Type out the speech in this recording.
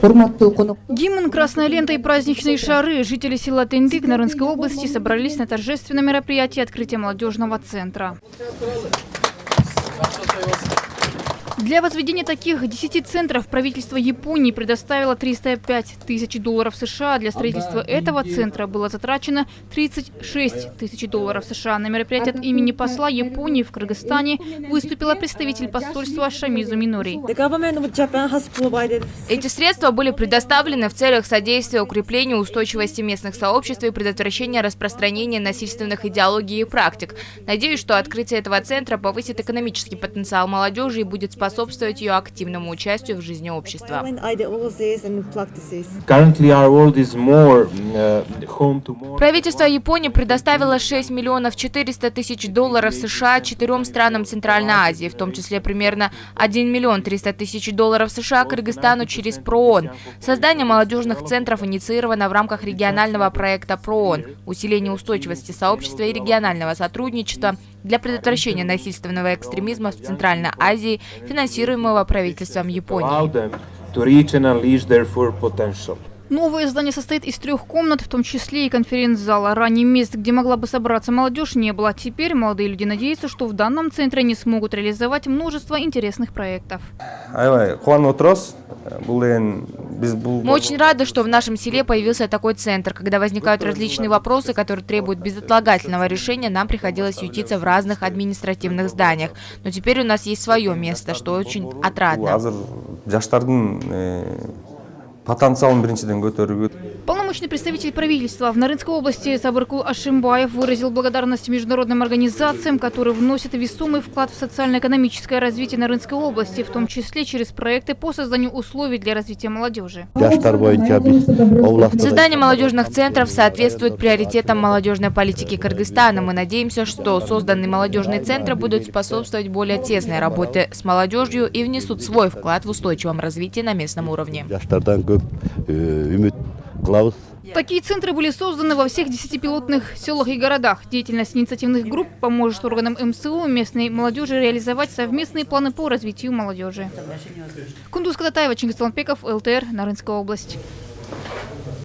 Гимн, красная лента и праздничные шары. Жители села Тендык Нарынской области собрались на торжественном мероприятии открытия молодежного центра. Для возведения таких 10 центров правительство Японии предоставило 305 тысяч долларов США. Для строительства этого центра было затрачено 36 тысяч долларов США. На мероприятии от имени посла Японии в Кыргызстане выступила представитель посольства Шамизу Минори. Эти средства были предоставлены в целях содействия укреплению устойчивости местных сообществ и предотвращения распространения насильственных идеологий и практик. Надеюсь, что открытие этого центра повысит экономический потенциал молодежи и будет способствовать ее активному участию в жизни общества. Правительство Японии предоставило 6 миллионов 400 тысяч долларов США 4 странам Центральной Азии, в том числе примерно 1 миллион 300 тысяч долларов США Кыргызстану через ПРООН. Создание молодежных центров инициировано в рамках регионального проекта ПРООН «Усиление устойчивости сообщества и регионального сотрудничества для предотвращения насильственного экстремизма в Центральной Азии», финансируемого правительством Японии. Новое здание состоит из 3 комнат, в том числе и конференц-зала. Ранее мест, где могла бы собраться молодежь, не было. Теперь молодые люди надеются, что в данном центре они смогут реализовать множество интересных проектов. Мы очень рады, что в нашем селе появился такой центр. Когда возникают различные вопросы, которые требуют безотлагательного решения, нам приходилось ютиться в разных административных зданиях. Но теперь у нас есть свое место, что очень отрадно. Полномочный представитель правительства в Нарынской области Сабыркул Ашимбаев выразил благодарность международным организациям, которые вносят весомый вклад в социально-экономическое развитие Нарынской области, в том числе через проекты по созданию условий для развития молодежи. Создание молодежных центров соответствует приоритетам молодежной политики Кыргызстана. Мы надеемся, что созданные молодежные центры будут способствовать более тесной работе с молодежью и внесут свой вклад в устойчивом развитии на местном уровне. Такие центры были созданы во всех 10 пилотных селах и городах. Деятельность инициативных групп поможет органам МСУ местной молодежи реализовать совместные планы по развитию молодежи. Кундуз Кататаева, Чингис Таланбеков, ЛТР, Нарынская область.